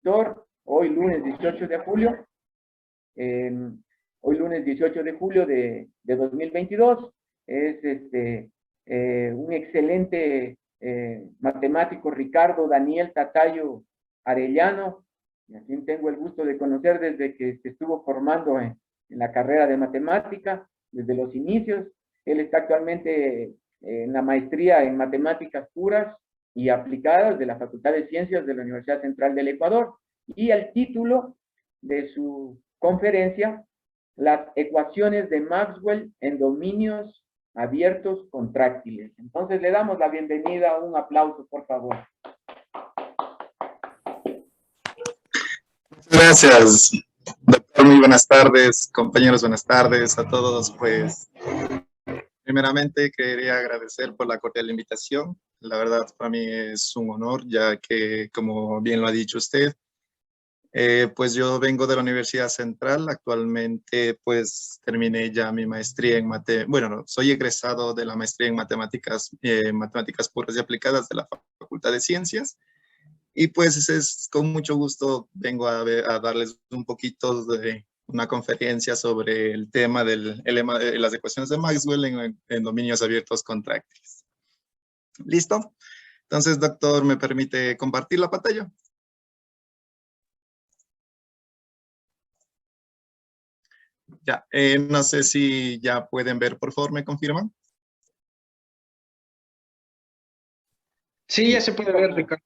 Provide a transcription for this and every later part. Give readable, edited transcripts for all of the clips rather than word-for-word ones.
profesor. Hoy lunes 18 de julio. Hoy lunes 18 de julio de 2022. Es un excelente matemático, Ricardo Daniel Tatayo Arellano, a quien tengo el gusto de conocer desde que se estuvo formando en la carrera de matemática, desde los inicios. Él está actualmente en la maestría en matemáticas puras y aplicadas de la Facultad de Ciencias de la Universidad Central del Ecuador, y el título de su conferencia, las ecuaciones de Maxwell en dominios abiertos contráctiles. Entonces le damos la bienvenida, un aplauso, por favor. Gracias, doctor. Muy buenas tardes, compañeros, buenas tardes a todos. Pues, primeramente quería agradecer por la cordial invitación. La verdad, para mí es un honor, ya que, como bien lo ha dicho usted, pues yo vengo de la Universidad Central. Actualmente, pues, terminé ya mi maestría en soy egresado de la maestría en matemáticas puras y aplicadas de la Facultad de Ciencias. Y pues es con mucho gusto vengo a darles un poquito de una conferencia sobre el tema del lema de las ecuaciones de Maxwell en dominios abiertos contráctiles. ¿Listo? Entonces, doctor, ¿me permite compartir la pantalla? Ya, no sé si ya pueden ver, por favor, ¿me confirman? Sí, ya se puede ver, Ricardo.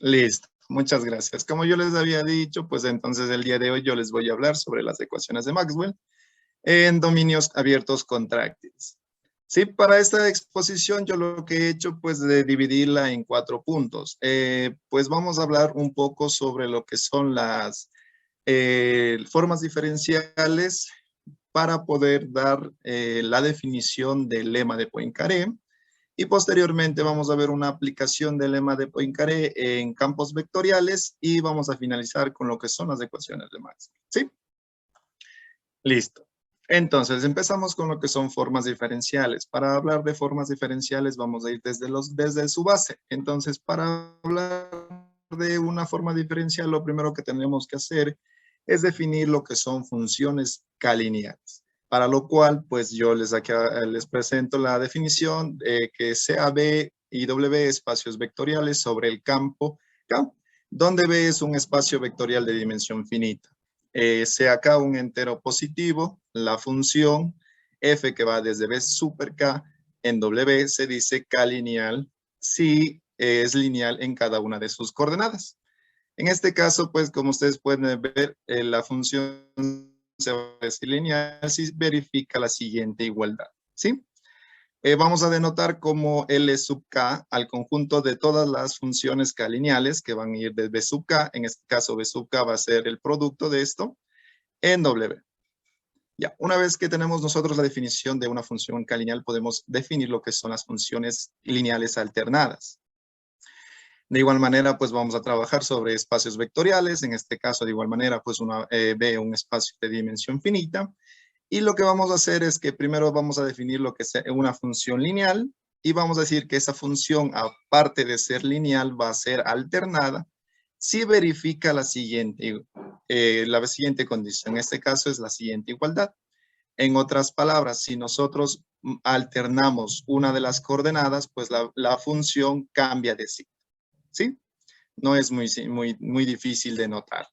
Listo, muchas gracias. Como yo les había dicho, pues entonces el día de hoy yo les voy a hablar sobre las ecuaciones de Maxwell en dominios abiertos contráctiles. Sí, para esta exposición yo lo que he hecho pues de dividirla en 4 puntos. Pues vamos a hablar un poco sobre lo que son las formas diferenciales para poder dar la definición del lema de Poincaré. Y posteriormente vamos a ver una aplicación del lema de Poincaré en campos vectoriales y vamos a finalizar con lo que son las ecuaciones de Maxwell. ¿Sí? Listo. Entonces, empezamos con lo que son formas diferenciales. Para hablar de formas diferenciales vamos a ir desde su base. Entonces, para hablar de una forma diferencial, lo primero que tenemos que hacer es definir lo que son funciones K-lineales. Para lo cual, pues yo les presento la definición de que sea B y W espacios vectoriales sobre el campo K, donde B es un espacio vectorial de dimensión finita. Sea K un entero positivo, la función f que va desde B super K en W se dice K lineal si es lineal en cada una de sus coordenadas. En este caso, pues como ustedes pueden ver, la función se va a decir lineal si verifica la siguiente igualdad, ¿sí? Vamos a denotar como L sub K al conjunto de todas las funciones K lineales que van a ir de B sub K. En este caso, B sub K va a ser el producto de esto en W. Ya, una vez que tenemos nosotros la definición de una función K lineal, podemos definir lo que son las funciones lineales alternadas. De igual manera, pues vamos a trabajar sobre espacios vectoriales. En este caso, de igual manera, pues ve un espacio de dimensión finita. Y lo que vamos a hacer es que primero vamos a definir lo que es una función lineal y vamos a decir que esa función, aparte de ser lineal, va a ser alternada si verifica la siguiente condición. En este caso es la siguiente igualdad. En otras palabras, si nosotros alternamos una de las coordenadas, pues la función cambia de signo. ¿Sí? No es muy difícil de notar.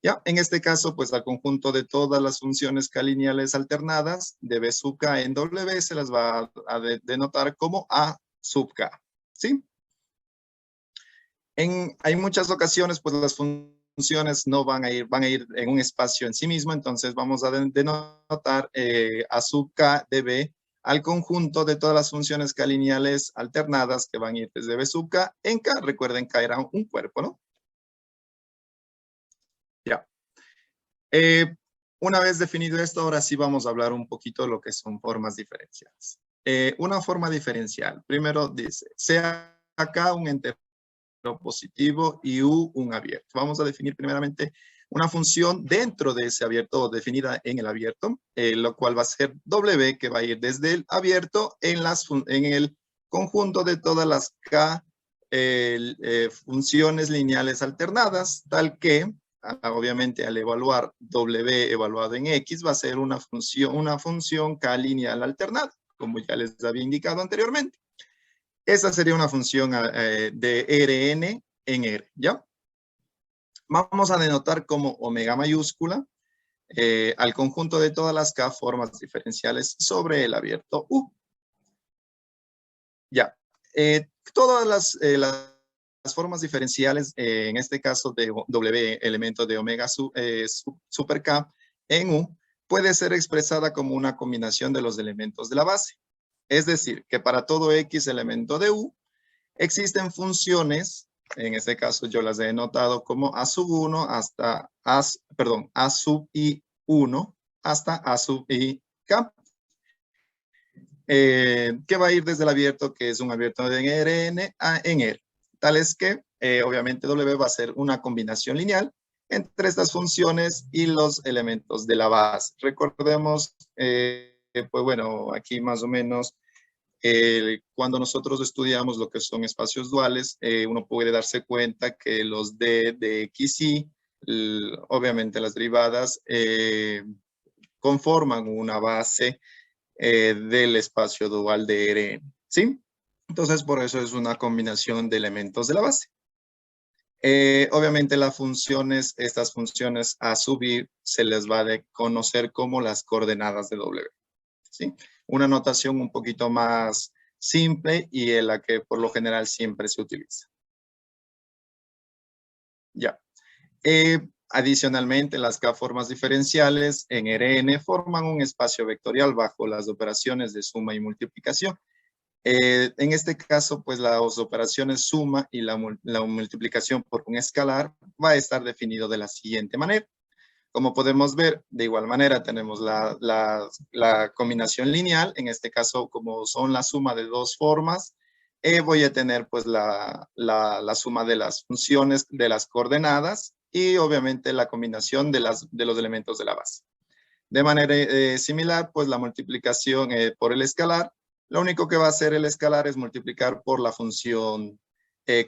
Ya, en este caso, pues al conjunto de todas las funciones K lineales alternadas de B sub K en W se las va a denotar como A sub K. ¿Sí? Hay muchas ocasiones, pues las funciones no van a ir en un espacio en sí mismo, entonces vamos a denotar A sub K de B al conjunto de todas las funciones K lineales alternadas que van a ir desde B sub K en K. Recuerden, K era un cuerpo, ¿no? Ya. Una vez definido esto, ahora sí vamos a hablar un poquito de lo que son formas diferenciales. Una forma diferencial, primero dice, sea K un entero positivo y U un abierto. Vamos a definir primeramente una función dentro de ese abierto o definida en el abierto, lo cual va a ser W, que va a ir desde el abierto en el conjunto de todas las K funciones lineales alternadas, tal que, obviamente, al evaluar W evaluado en X, va a ser una función K lineal alternada, como ya les había indicado anteriormente. Esa sería una función de Rn en R, ¿ya? Vamos a denotar como omega mayúscula al conjunto de todas las K formas diferenciales sobre el abierto U. Ya, todas las formas diferenciales, en este caso de W, elemento de omega super K en U, puede ser expresada como una combinación de los elementos de la base. Es decir, que para todo X elemento de U, existen funciones, en este caso yo las he denotado como A sub 1 hasta A sub I1 hasta A sub IK. Que va a ir desde el abierto, que es un abierto de Rn a en R. Tal es que, obviamente, W va a ser una combinación lineal entre estas funciones y los elementos de la base. Recordemos, pues bueno, aquí más o menos, cuando nosotros estudiamos lo que son espacios duales, uno puede darse cuenta que los D de X y, obviamente las derivadas, conforman una base del espacio dual de Rn, ¿sí? Entonces, por eso es una combinación de elementos de la base. Obviamente estas funciones a subir se les va a conocer como las coordenadas de W, ¿sí? Una notación un poquito más simple y en la que por lo general siempre se utiliza. Ya. Adicionalmente, las K-formas diferenciales en Rn forman un espacio vectorial bajo las operaciones de suma y multiplicación. En este caso, pues las operaciones suma y la multiplicación por un escalar va a estar definido de la siguiente manera. Como podemos ver, de igual manera tenemos la combinación lineal. En este caso, como son la suma de dos formas, voy a tener pues la suma de las funciones de las coordenadas y obviamente la combinación de los elementos de la base. De manera similar, pues la multiplicación por el escalar, lo único que va a hacer el escalar es multiplicar por la función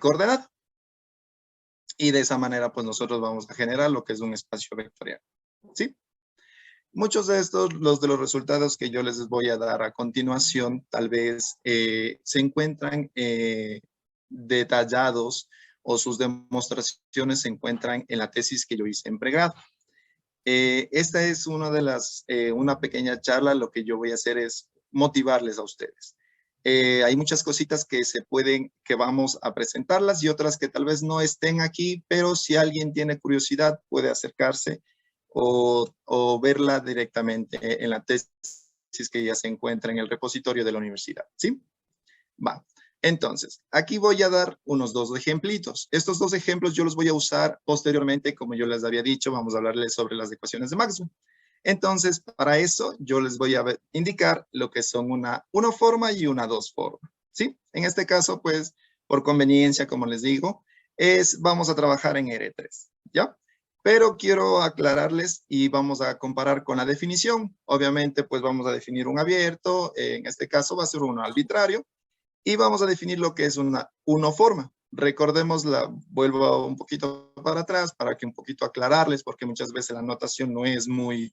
coordenada. Y de esa manera, pues nosotros vamos a generar lo que es un espacio vectorial, ¿sí? Muchos de estos, los resultados que yo les voy a dar a continuación, tal vez se encuentran detallados o sus demostraciones se encuentran en la tesis que yo hice en pregrado. Esta es una pequeña charla. Lo que yo voy a hacer es motivarles a ustedes. Hay muchas cositas que vamos a presentarlas y otras que tal vez no estén aquí, pero si alguien tiene curiosidad puede acercarse o verla directamente en la tesis que ya se encuentra en el repositorio de la universidad, ¿sí? Va. Entonces, aquí voy a dar unos dos ejemplitos. Estos dos ejemplos yo los voy a usar posteriormente, como yo les había dicho, vamos a hablarles sobre las ecuaciones de Maxwell. Entonces, para eso, yo les voy a indicar lo que son una forma y una dos forma, ¿sí? En este caso, pues, por conveniencia, como les digo, vamos a trabajar en R3, ¿ya? Pero quiero aclararles y vamos a comparar con la definición. Obviamente, pues, vamos a definir un abierto. En este caso, va a ser uno arbitrario. Y vamos a definir lo que es una forma. Recordemos, vuelvo un poquito para atrás para que un poquito aclararles, porque muchas veces la notación no es muy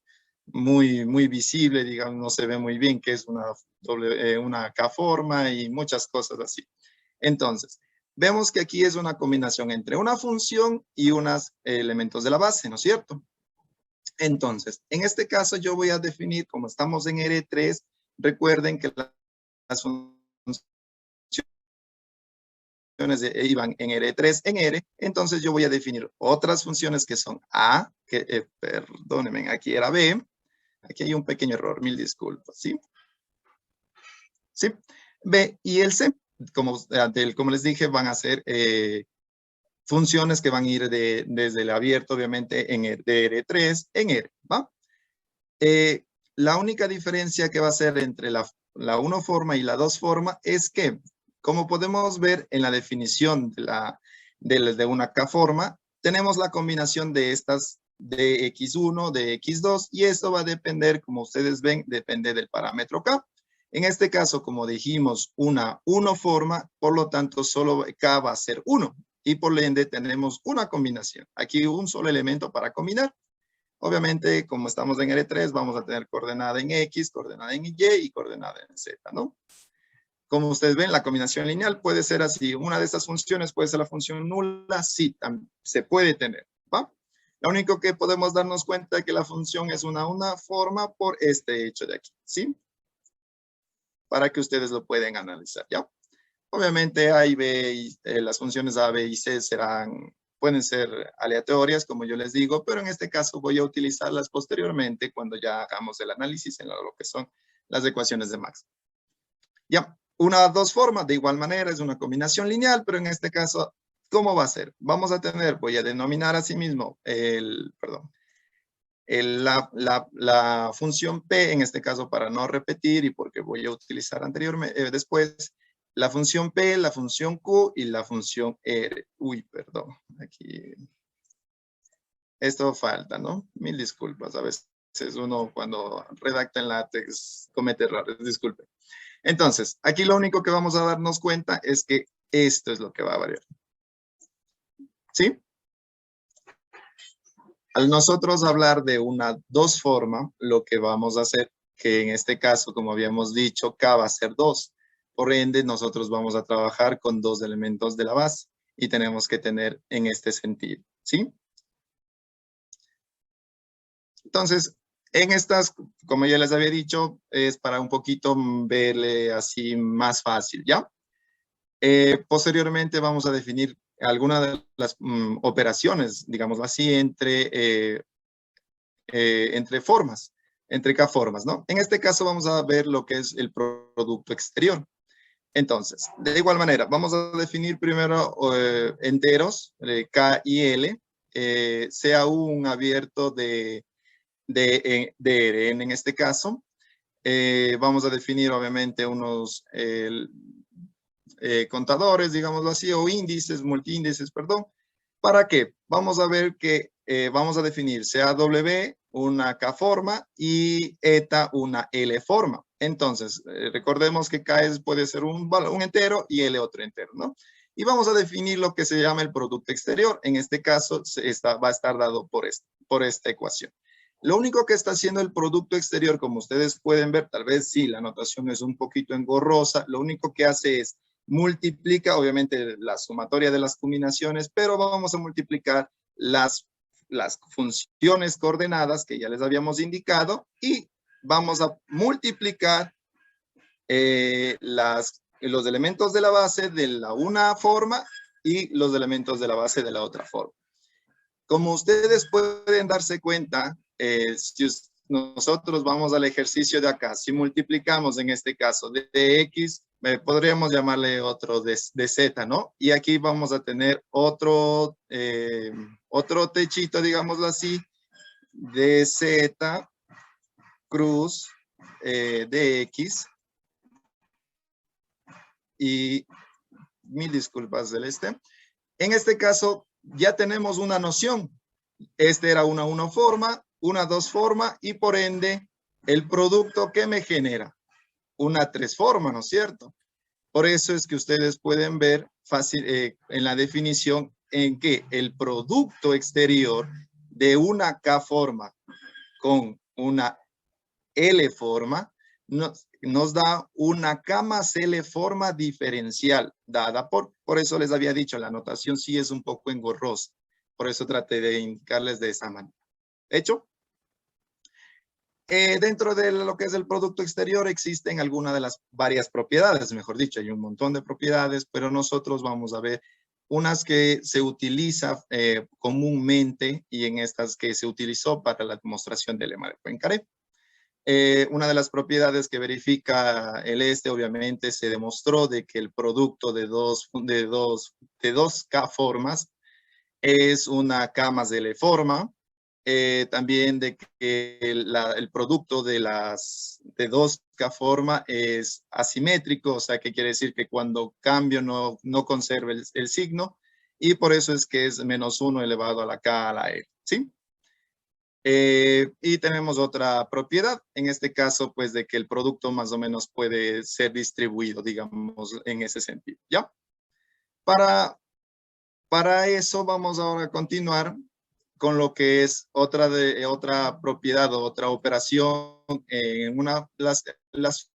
visible, digamos, no se ve muy bien que es una K-forma y muchas cosas así. Entonces, vemos que aquí es una combinación entre una función y unos elementos de la base, ¿no es cierto? Entonces, en este caso yo voy a definir, como estamos en R3, recuerden que las funciones iban en R3 en R, entonces yo voy a definir otras funciones que son A, perdónenme, aquí era B, aquí hay un pequeño error, mil disculpas, ¿sí? ¿Sí? B y el C, como les dije, van a ser funciones que van a ir desde el abierto, obviamente, de R3 en R, ¿va? La única diferencia que va a ser entre la una forma y la dos forma es que, como podemos ver en la definición de una K-forma, tenemos la combinación de estas de X1, de X2, y esto va a depender, como ustedes ven, depende del parámetro K. En este caso, como dijimos, una forma, por lo tanto, solo K va a ser 1. Y por ende tenemos una combinación. Aquí un solo elemento para combinar. Obviamente, como estamos en R3, vamos a tener coordenada en X, coordenada en Y y coordenada en Z, ¿no? Como ustedes ven, la combinación lineal puede ser así. Una de estas funciones puede ser la función nula, sí, se puede tener, ¿va? Lo único que podemos darnos cuenta es que la función es una forma por este hecho de aquí, ¿sí? Para que ustedes lo puedan analizar, ¿ya? Obviamente A y B, las funciones A, B y C pueden ser aleatorias, como yo les digo, pero en este caso voy a utilizarlas posteriormente cuando ya hagamos el análisis en lo que son las ecuaciones de Maxwell. Ya, dos formas, de igual manera, es una combinación lineal, pero en este caso, ¿cómo va a ser? Vamos a tener, voy a denominar a sí mismo la función P, en este caso para no repetir y porque voy a utilizar anteriormente, después, la función P, la función Q y la función R. Uy, perdón, aquí. Esto falta, ¿no? Mil disculpas, a veces uno cuando redacta en LaTeX comete errores, disculpe. Entonces, aquí lo único que vamos a darnos cuenta es que esto es lo que va a variar. ¿Sí? Al nosotros hablar de una dos forma, lo que vamos a hacer, que en este caso, como habíamos dicho, K va a ser 2. Por ende, nosotros vamos a trabajar con 2 elementos de la base y tenemos que tener en este sentido. ¿Sí? Entonces, en estas, como ya les había dicho, es para un poquito verle así más fácil, ¿ya? Posteriormente vamos a definir algunas de las operaciones, digámoslo así, entre formas, entre K-formas, ¿no? En este caso vamos a ver lo que es el producto exterior. Entonces, de igual manera, vamos a definir primero enteros, K y L, sea un abierto de Rn en este caso. Vamos a definir obviamente unos contadores, digámoslo así, o índices, multiíndices, perdón. ¿Para qué? Vamos a ver que vamos a definir CAW una K forma y eta una L forma. Entonces, recordemos que K puede ser un entero y L otro entero, ¿no? Y vamos a definir lo que se llama el producto exterior. En este caso, va a estar dado por esta ecuación. Lo único que está haciendo el producto exterior, como ustedes pueden ver, tal vez sí, la notación es un poquito engorrosa, lo único que hace es multiplica, obviamente, la sumatoria de las combinaciones, pero vamos a multiplicar las funciones coordenadas que ya les habíamos indicado y vamos a multiplicar los elementos de la base de la una forma y los elementos de la base de la otra forma. Como ustedes pueden darse cuenta, si nosotros vamos al ejercicio de acá, si multiplicamos en este caso de X, podríamos llamarle otro de Z, ¿no? Y aquí vamos a tener otro techito, digámoslo así, de Z cruz de X. Y mil disculpas, Celeste. En este caso, ya tenemos una noción. Este era una forma, una dos forma y por ende el producto que me genera una tres forma, ¿no es cierto? Por eso es que ustedes pueden ver fácil en la definición en que el producto exterior de una K forma con una L forma nos da una K más L forma diferencial dada por eso les había dicho, la notación sí es un poco engorrosa. Por eso traté de indicarles de esa manera. ¿Hecho? Dentro de lo que es el producto exterior existen algunas de las varias propiedades, mejor dicho, hay un montón de propiedades, pero nosotros vamos a ver unas que se utiliza comúnmente y en estas que se utilizó para la demostración del lema de Poincaré. Una de las propiedades que verifica obviamente se demostró de que el producto de dos K formas es una K más L forma. También de que el producto de dos K forma es asimétrico, o sea que quiere decir que cuando cambio no conserva el signo y por eso es que es -1 elevado a la K a la L, ¿sí? Y tenemos otra propiedad, en este caso, pues de que el producto más o menos puede ser distribuido, digamos, en ese sentido, ¿ya? Para eso vamos ahora a continuar con lo que es otra propiedad o otra operación en las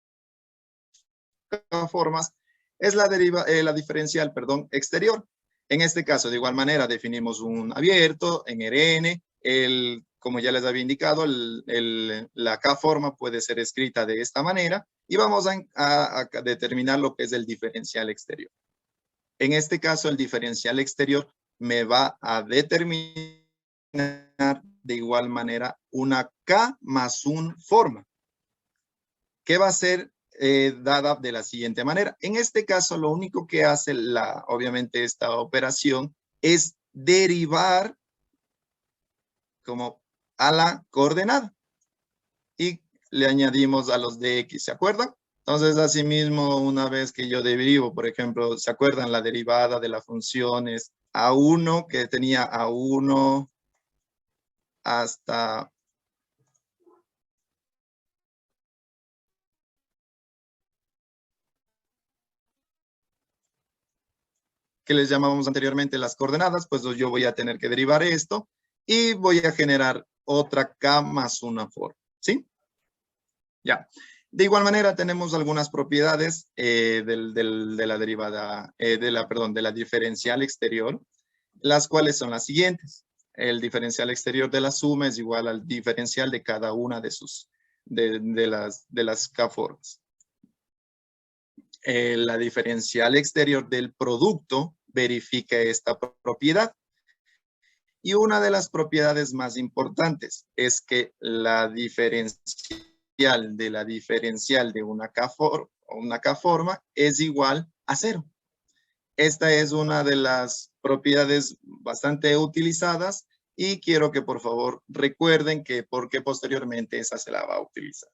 formas, es la diferencial, perdón, exterior. En este caso, de igual manera, definimos un abierto en Rn. Como ya les había indicado, la K-forma puede ser escrita de esta manera y vamos a determinar lo que es el diferencial exterior. En este caso, el diferencial exterior me va a determinar de igual manera una K más un forma, que va a ser dada de la siguiente manera. En este caso, lo único que hace obviamente esta operación es derivar como a la coordenada y le añadimos a los de X, ¿se acuerdan? Entonces, asimismo, una vez que yo derivo, por ejemplo, ¿se acuerdan la derivada de las funciones A1 que tenía A1 hasta que les llamábamos anteriormente las coordenadas? Pues yo voy a tener que derivar esto y voy a generar otra K más una forma, ¿sí? Ya. De igual manera, tenemos algunas propiedades de la derivada, de la diferencial exterior, las cuales son las siguientes. El diferencial exterior de la suma es igual al diferencial de cada una de las K-formas. La diferencial exterior del producto verifica esta propiedad. Y una de las propiedades más importantes es que la diferencial de la diferencial de una K-forma es igual a 0. Esta es una de las propiedades bastante utilizadas y quiero que por favor recuerden que porque posteriormente esa se la va a utilizar.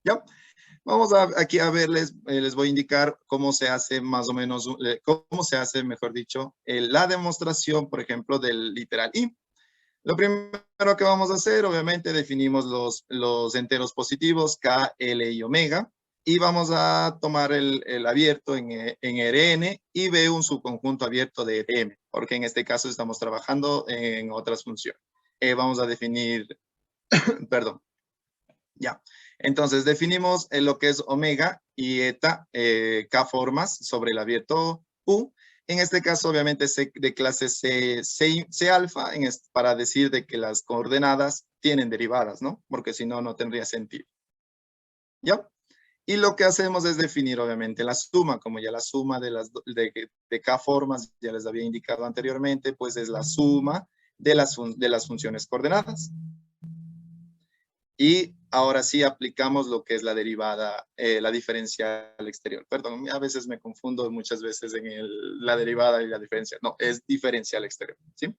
¿Ya? Vamos aquí a verles, les voy a indicar cómo se hace más o menos, cómo se hace, mejor dicho, la demostración, por ejemplo, del literal I. Lo primero que vamos a hacer, obviamente, definimos los enteros positivos, K, L y omega, y vamos a tomar el abierto en Rn y B un subconjunto abierto de Rm, porque en este caso estamos trabajando en otras funciones. Vamos a definir, perdón, ya. Entonces, definimos lo que es omega y eta, K formas sobre el abierto U. En este caso, obviamente, de clase C alfa, para decir de que las coordenadas tienen derivadas, ¿no? Porque si no, no tendría sentido. ¿Ya? Y lo que hacemos es definir, obviamente, la suma, como ya la suma de K formas, ya les había indicado anteriormente, pues es la suma de las funciones coordenadas. Y ahora sí aplicamos lo que es la derivada, la diferencial exterior. Perdón, a veces me confundo muchas veces en la derivada y la diferencial. No, es diferencial exterior, ¿sí?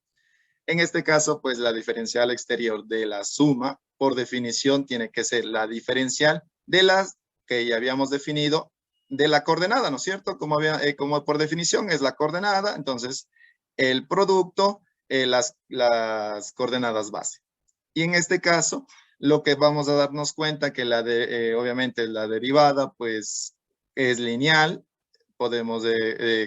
En este caso, pues la diferencial exterior de la suma, por definición, tiene que ser la diferencial de las que ya habíamos definido de la coordenada, ¿no es cierto? Como por definición es la coordenada, entonces el producto, las coordenadas base. Y en este caso, lo que vamos a darnos cuenta que obviamente la derivada pues es lineal, podemos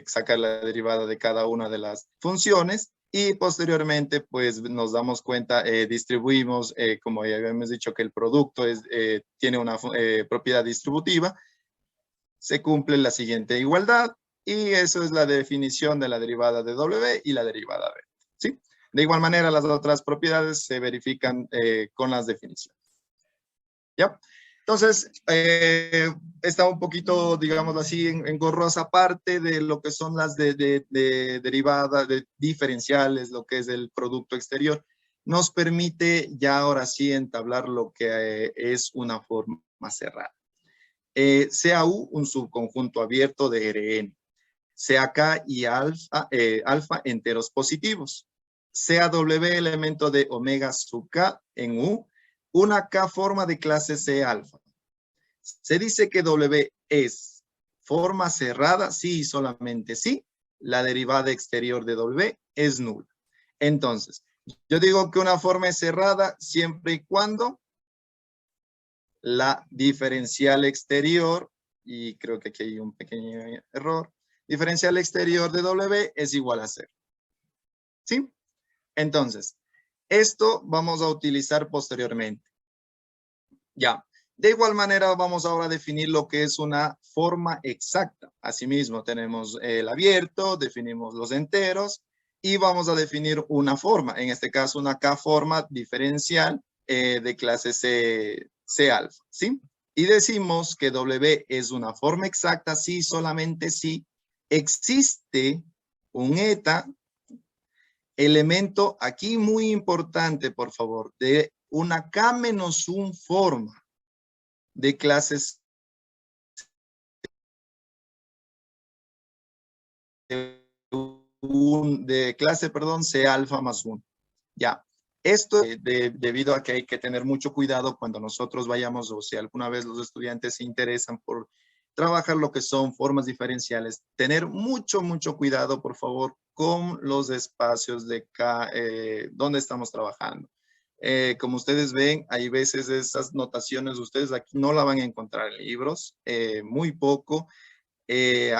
sacar la derivada de cada una de las funciones y posteriormente pues nos damos cuenta, distribuimos, como ya habíamos dicho que el producto tiene una propiedad distributiva, se cumple la siguiente igualdad y eso es la definición de la derivada de W y la derivada de, ¿sí? De igual manera, las otras propiedades se verifican con las definiciones. ¿Ya? Entonces, está un poquito, digamos así, engorrosa parte de lo que son las derivadas, de diferenciales, lo que es el producto exterior. Nos permite ya ahora sí entablar lo que es una forma cerrada. Sea U un subconjunto abierto de Rn. Sea K y alfa enteros positivos. Sea W elemento de omega sub K en U, una K forma de clase C alfa. Se dice que W es forma cerrada, sí y solamente sí. La derivada exterior de W es nula. Entonces, Yo digo que una forma es cerrada siempre y cuando la diferencial exterior, y creo que aquí hay un pequeño error, diferencial exterior de W es igual a 0. ¿Sí? Entonces, esto vamos a utilizar posteriormente. Ya. De igual manera, vamos ahora a definir lo que es una forma exacta. Asimismo, tenemos el abierto, definimos los enteros y vamos a definir una forma. En este caso, una K-forma diferencial de clase C alfa. ¿Sí? Y decimos que W es una forma exacta si solamente si existe un eta, elemento aquí muy importante, por favor, de una K-1 forma de clases de clase, perdón, C alfa más 1. Ya. Esto debido a que hay que tener mucho cuidado cuando nosotros vayamos o si alguna vez los estudiantes se interesan por trabajar lo que son formas diferenciales, tener mucho cuidado, por favor, con los espacios de K, donde estamos trabajando. Como ustedes ven, hay veces esas notaciones ustedes aquí no la van a encontrar en libros, muy poco.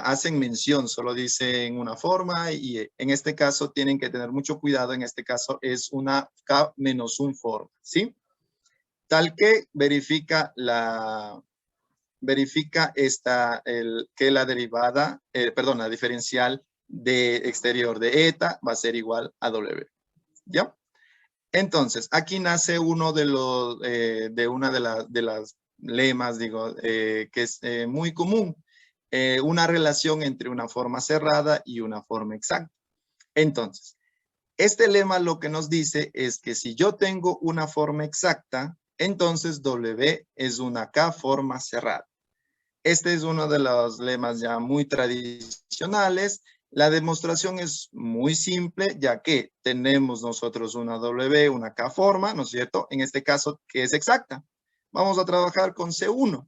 Hacen mención, solo dicen una forma y en este caso tienen que tener mucho cuidado, en este caso es una K-1 forma, ¿sí? Tal que verifica que la derivada, perdón, la diferencial de exterior de eta va a ser igual a W, ¿ya? Entonces, aquí nace uno de los, de una de las lemas, digo, que es muy común, una relación entre una forma cerrada y una forma exacta. Entonces, este lema lo que nos dice es que si yo tengo una forma exacta, entonces W es una K forma cerrada. Este es uno de los lemas ya muy tradicionales. La demostración es muy simple, ya que tenemos nosotros una W, una K forma, ¿no es cierto? En este caso, que es exacta. Vamos a trabajar con C1.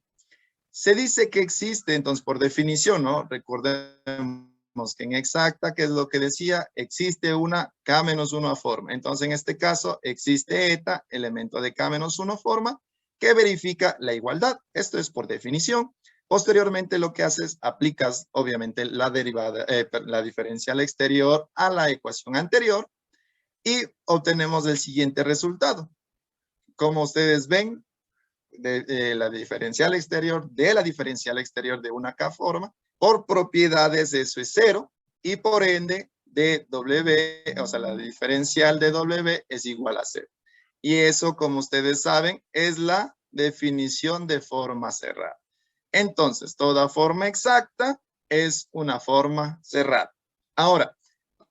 Se dice que existe, entonces, por definición, ¿no? Recordemos que en exacta, que es lo que decía, existe una K-1 forma. Entonces, en este caso, existe eta, elemento de K-1 forma, que verifica la igualdad. Esto es por definición. Posteriormente, lo que haces, aplicas, obviamente, la derivada, la diferencial exterior a la ecuación anterior y obtenemos el siguiente resultado. Como ustedes ven, de la diferencial exterior de una K forma, por propiedades eso es 0 y por ende de W, o sea, la diferencial de W es igual a 0. Y eso, como ustedes saben, es la definición de forma cerrada. Entonces, toda forma exacta es una forma cerrada. Ahora,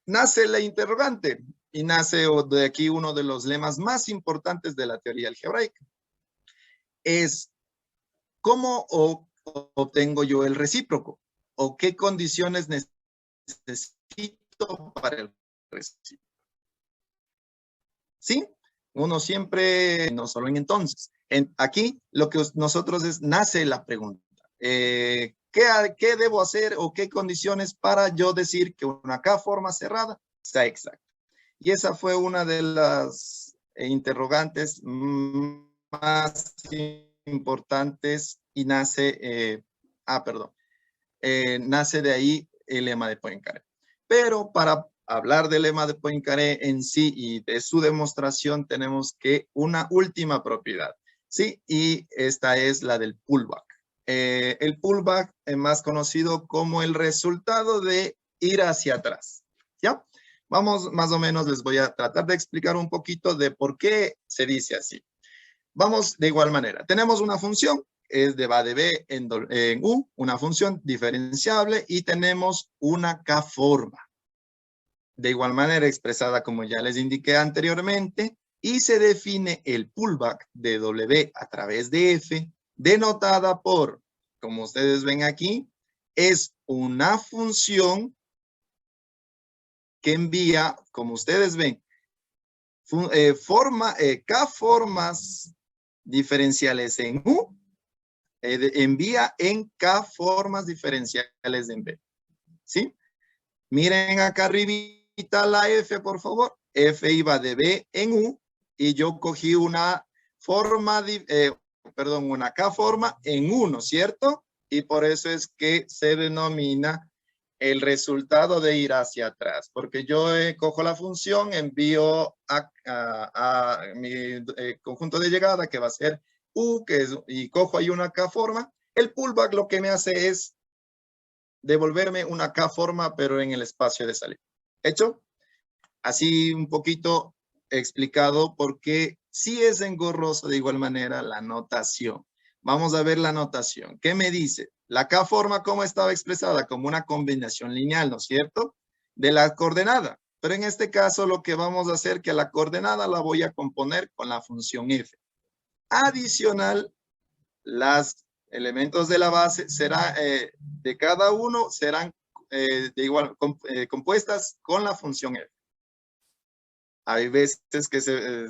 nace la interrogante y nace de aquí uno de los lemas más importantes de la teoría algebraica. Es ¿cómo obtengo yo el recíproco? ¿O qué condiciones necesito para el recíproco? ¿Sí? Uno siempre, no solo en entonces. Aquí lo que nosotros es, nace la pregunta. ¿Qué debo hacer o qué condiciones para yo decir que una K forma cerrada sea exacta? Y esa fue una de las interrogantes más importantes y nace, nace de ahí el lema de Poincaré. Pero para hablar del lema de Poincaré en sí y de su demostración tenemos que una última propiedad, ¿sí? Y esta es la del pullback. El pullback es más conocido como el resultado de ir hacia atrás, ¿ya? Vamos, más o menos les voy a tratar de explicar un poquito de por qué se dice así. Vamos de igual manera. Tenemos una función, va de B en U, una función diferenciable y tenemos una K forma. De igual manera expresada como ya les indiqué anteriormente y se define el pullback de W a través de F denotada por, como ustedes ven aquí, es una función que envía, como ustedes ven, K formas diferenciales en U, envía en K formas diferenciales en B. ¿Sí? Miren acá arribita la F, por favor. F iba de B en U, y yo cogí una forma, una K forma en 1, ¿cierto? Y por eso es que se denomina el resultado de ir hacia atrás, porque yo cojo la función, envío a mi conjunto de llegada, que va a ser U, y cojo ahí una K forma. El pullback lo que me hace es devolverme una K forma, pero en el espacio de salida. ¿Hecho? Así un poquito explicado, porque sí es engorroso de igual manera la notación. Vamos a ver la notación. ¿Qué me dice? La K forma, ¿cómo estaba expresada? Como una combinación lineal, ¿no es cierto? De la coordenada. Pero en este caso lo que vamos a hacer, que la coordenada la voy a componer con la función f. Adicional, los elementos de la base será, de cada uno serán compuestas con la función f. Hay veces que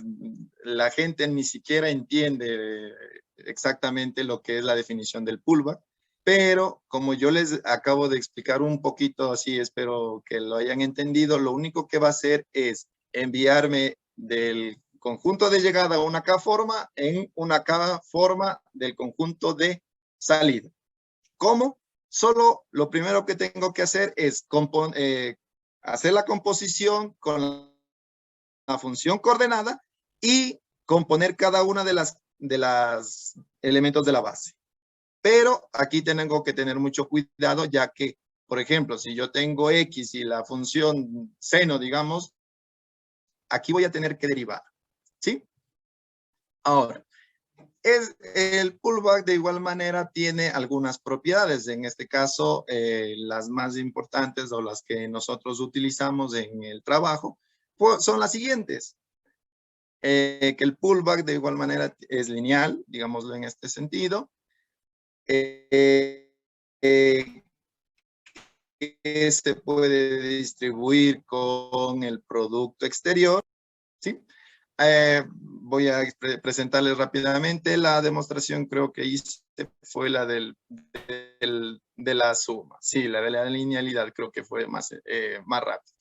la gente ni siquiera entiende exactamente lo que es la definición del pullback, pero como yo les acabo de explicar un poquito así, espero que lo hayan entendido, lo único que va a hacer es enviarme del conjunto de llegada a una K forma en una K forma del conjunto de salida. ¿Cómo? Solo lo primero que tengo que hacer es hacer la composición con la función coordenada y componer cada una de las elementos de la base. Pero aquí tengo que tener mucho cuidado, ya que, por ejemplo, si yo tengo X y la función seno, digamos, aquí voy a tener que derivar, ¿sí? Ahora, el pullback de igual manera tiene algunas propiedades. En este caso, las más importantes o las que nosotros utilizamos en el trabajo pues, son las siguientes. Que el pullback de igual manera es lineal, digámoslo en este sentido. Que se puede distribuir con el producto exterior, ¿sí? Voy a presentarles rápidamente la demostración, creo que hice fue la de la suma. Sí, la de la linealidad creo que fue más rápido.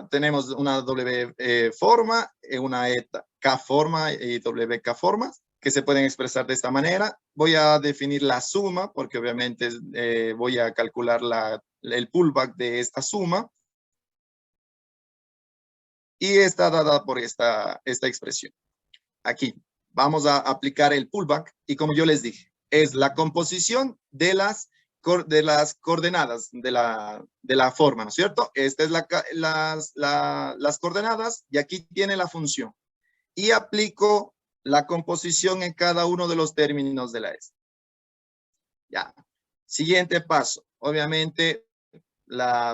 Tenemos una W forma, una K forma y WK formas que se pueden expresar de esta manera. Voy a definir la suma porque obviamente voy a calcular el pullback de esta suma. Y está dada por esta expresión. Aquí vamos a aplicar el pullback y como yo les dije, es la composición de las coordenadas de la forma, ¿no es cierto? Esta es las coordenadas y aquí tiene la función. Y aplico la composición en cada uno de los términos de la S. Ya. Siguiente paso. Obviamente,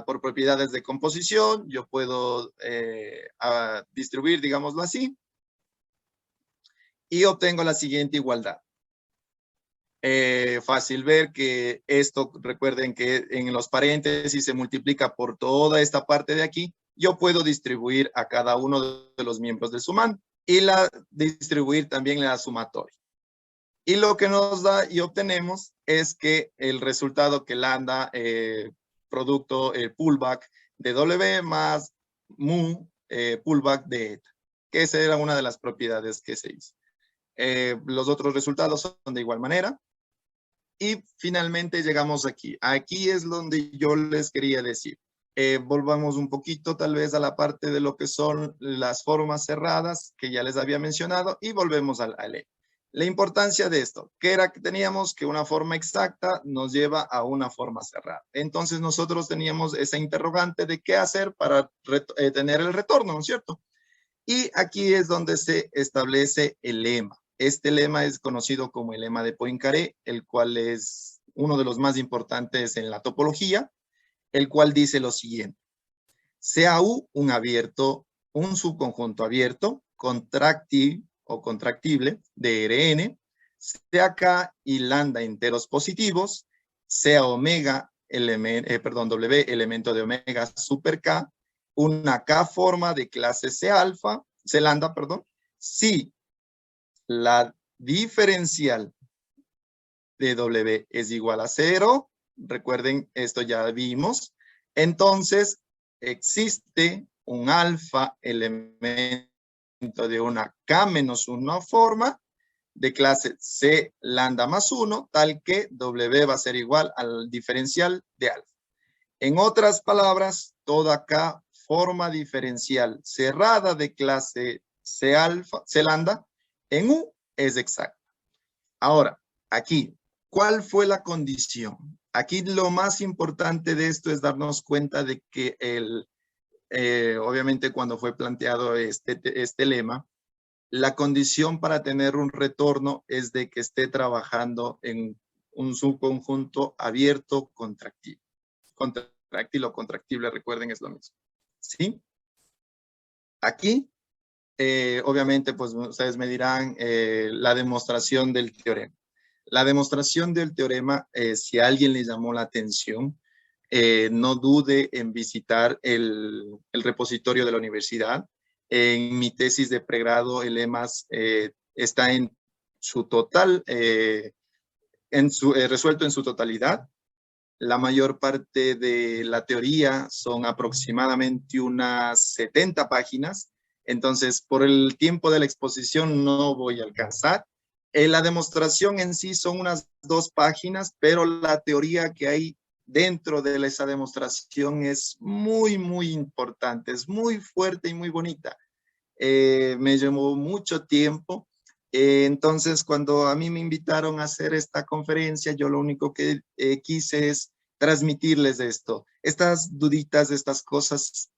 por propiedades de composición, yo puedo distribuir, digámoslo así, y obtengo la siguiente igualdad. Fácil ver que esto, recuerden que en los paréntesis se multiplica por toda esta parte de aquí. Yo puedo distribuir a cada uno de los miembros del sumando y distribuir también la sumatoria. Y lo que nos da y obtenemos es que el resultado que lambda producto pullback de W más mu pullback de eta, que esa era una de las propiedades que se hizo. Los otros resultados son de igual manera. Y finalmente llegamos aquí. Aquí es donde yo les quería decir. Volvamos un poquito tal vez a la parte de lo que son las formas cerradas que ya les había mencionado y volvemos al E. La importancia de esto, que era que teníamos que una forma exacta nos lleva a una forma cerrada. Entonces nosotros teníamos esa interrogante de qué hacer para tener el retorno, ¿no es cierto? Y aquí es donde se establece el lema. Este lema es conocido como el lema de Poincaré, el cual es uno de los más importantes en la topología, el cual dice lo siguiente. Sea U un subconjunto abierto, contractible o contractible de Rn, sea K y lambda enteros positivos, sea W elemento de omega super K, una K forma de clase C alfa, C lambda, perdón, si la diferencial de W es igual a 0, recuerden, esto ya vimos, entonces existe un alfa elemento de una K-1 forma de clase C lambda más 1, tal que W va a ser igual al diferencial de alfa. En otras palabras, toda K forma diferencial cerrada de clase C lambda en U es exacta. Ahora, aquí, ¿cuál fue la condición? Aquí lo más importante de esto es darnos cuenta de que obviamente cuando fue planteado este lema, la condición para tener un retorno es de que esté trabajando en un subconjunto abierto contractivo. Contractil o contractible, recuerden, es lo mismo. ¿Sí? Aquí, obviamente, pues ustedes me dirán la demostración del teorema. La demostración del teorema, si a alguien le llamó la atención, no dude en visitar el repositorio de la universidad. En mi tesis de pregrado, el EMAS está en su total, resuelto en su totalidad. La mayor parte de la teoría son aproximadamente unas 70 páginas. Entonces, por el tiempo de la exposición no voy a alcanzar. La demostración en sí son unas 2 páginas, pero la teoría que hay dentro de esa demostración es muy, muy importante, es muy fuerte y muy bonita. Me llevó mucho tiempo. Entonces, cuando a mí me invitaron a hacer esta conferencia, yo lo único que quise es transmitirles esto. Estas duditas, estas cosas,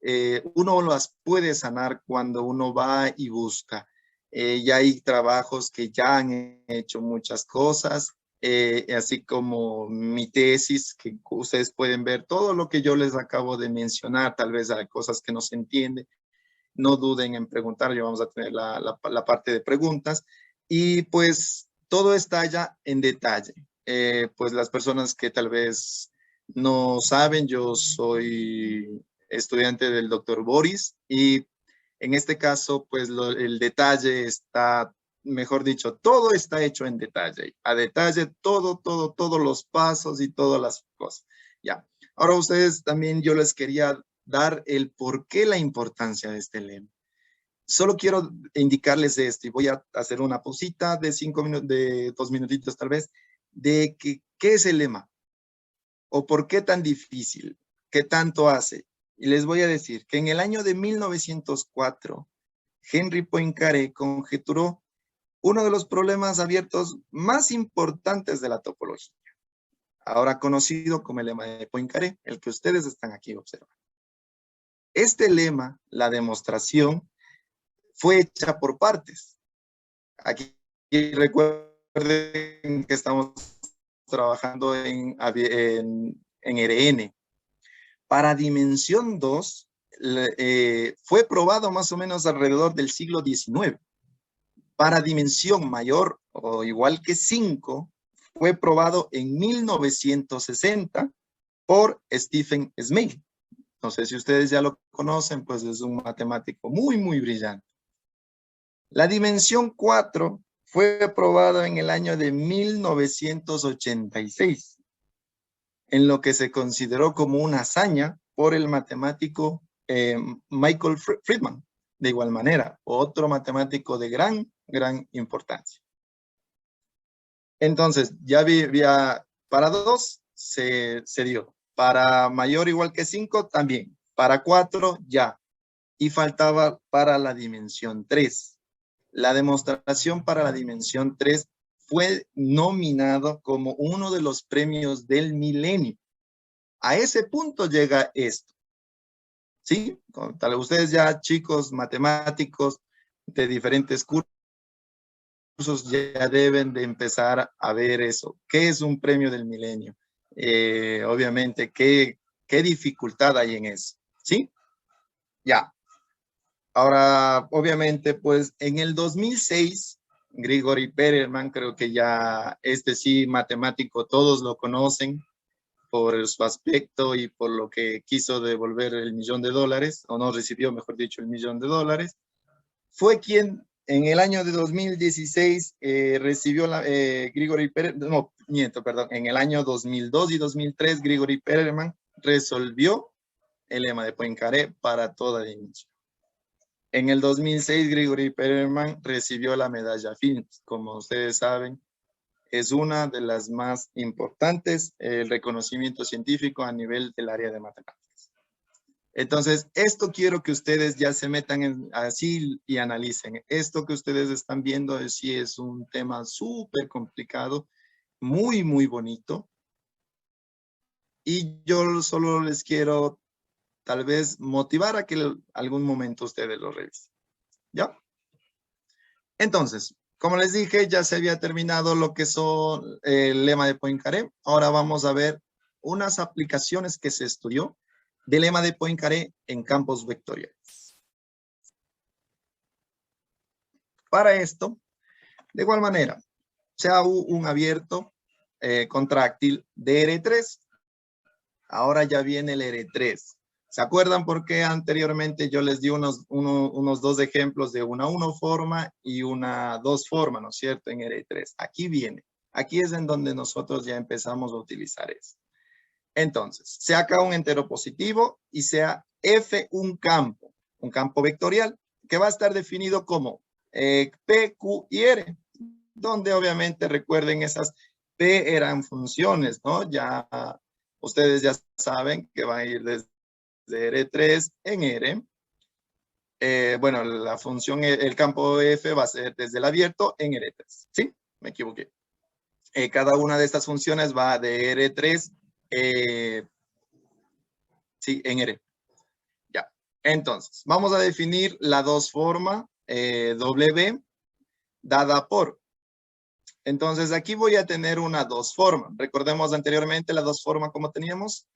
uno las puede sanar cuando uno va y busca. Ya hay trabajos que ya han hecho muchas cosas, así como mi tesis, que ustedes pueden ver todo lo que yo les acabo de mencionar. Tal vez hay cosas que no se entienden. No duden en preguntar, ya vamos a tener la parte de preguntas. Y pues todo está ya en detalle. Pues las personas que tal vez no saben, yo soy estudiante del doctor Boris y en este caso, pues el detalle está, mejor dicho, todo está hecho en detalle. A detalle, todos los pasos y todas las cosas. Ya. Ahora ustedes también yo les quería dar el por qué la importancia de este lema. Solo quiero indicarles esto y voy a hacer una pausita de 5 minutos, de 2 minutitos tal vez, de qué es el lema o por qué tan difícil, qué tanto hace. Y les voy a decir que en el año de 1904, Henry Poincaré conjeturó uno de los problemas abiertos más importantes de la topología, ahora conocido como el lema de Poincaré, el que ustedes están aquí observando. Este lema, la demostración, fue hecha por partes. Aquí recuerden que estamos trabajando en RN. Para dimensión 2, fue probado más o menos alrededor del siglo XIX. Para dimensión mayor o igual que 5, fue probado en 1960 por Stephen Smale. No sé si ustedes ya lo conocen, pues es un matemático muy, muy brillante. La dimensión 4 fue probada en el año de 1986, en lo que se consideró como una hazaña por el matemático Michael Friedman. De igual manera, otro matemático de gran importancia. Entonces, ya para 2 se dio. Para mayor o igual que 5 también. Para 4 ya. Y faltaba para la dimensión 3. La demostración para la dimensión 3 fue nominado como uno de los premios del milenio. A ese punto llega esto. ¿Sí? Tal vez ustedes ya, chicos matemáticos de diferentes cursos, ya deben de empezar a ver eso. ¿Qué es un premio del milenio? Obviamente, ¿qué dificultad hay en eso? ¿Sí? Ya. Ahora, obviamente, pues en el 2006, Grigori Perelman, creo que ya sí matemático, todos lo conocen por su aspecto y por lo que quiso devolver el $1.000.000, o no recibió, mejor dicho, el $1.000.000, fue quien en el año de 2016 recibió Grigori Perelman, no, miento, perdón, en el año 2002 y 2003, Grigori Perelman resolvió el lema de Poincaré para toda dimensión. En el 2006, Grigori Perelman recibió la medalla Fields. Como ustedes saben, es una de las más importantes, el reconocimiento científico a nivel del área de matemáticas. Entonces, esto quiero que ustedes ya se metan así y analicen. Esto que ustedes están viendo sí es un tema súper complicado, muy, muy bonito. Y yo solo les quiero tal vez motivar a que algún momento ustedes lo revisen. ¿Ya? Entonces, como les dije, ya se había terminado lo que son el lema de Poincaré. Ahora vamos a ver unas aplicaciones que se estudió del lema de Poincaré en campos vectoriales. Para esto, de igual manera, se hace un abierto contráctil de R3. Ahora ya viene el R3. ¿Se acuerdan por qué anteriormente yo les di unos dos ejemplos de una 1 forma y una 2 forma, ¿no es cierto? En R3. Aquí viene. Aquí es en donde nosotros ya empezamos a utilizar eso. Entonces, sea acá un entero positivo y sea F un campo vectorial que va a estar definido como P, Q y R, donde obviamente recuerden esas P eran funciones, ¿no? Ya ustedes ya saben que va a ir desde R3 en R. Bueno, la función, el campo F va a ser desde el abierto en R3. ¿Sí? Me equivoqué. Cada una de estas funciones va de R3, sí, en R. Ya. Entonces, vamos a definir la 2 forma W dada por. Entonces, aquí voy a tener una 2 forma. Recordemos anteriormente la 2 forma como teníamos.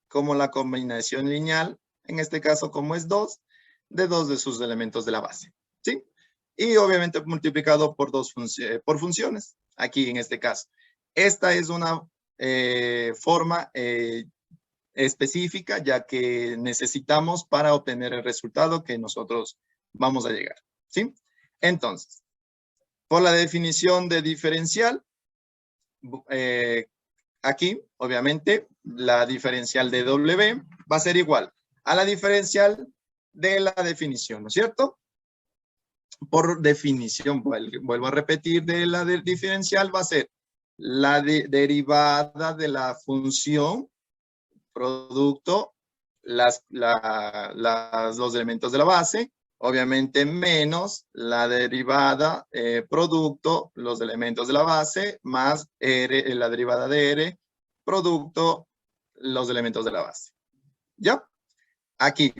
Como la combinación lineal, en este caso como es 2, de 2 de sus elementos de la base, ¿sí? Y obviamente multiplicado por por funciones, aquí en este caso. Esta es una forma específica, ya que necesitamos para obtener el resultado que nosotros vamos a llegar, ¿sí? Entonces, por la definición de diferencial, aquí, obviamente, la diferencial de W va a ser igual a la diferencial de la definición, ¿no es cierto? Por definición, vuelvo a repetir, de la diferencial va a ser la derivada de la función producto los elementos de la base, obviamente menos la derivada producto los elementos de la base, más R, la derivada de R, producto los elementos de la base. ¿Ya? Aquí,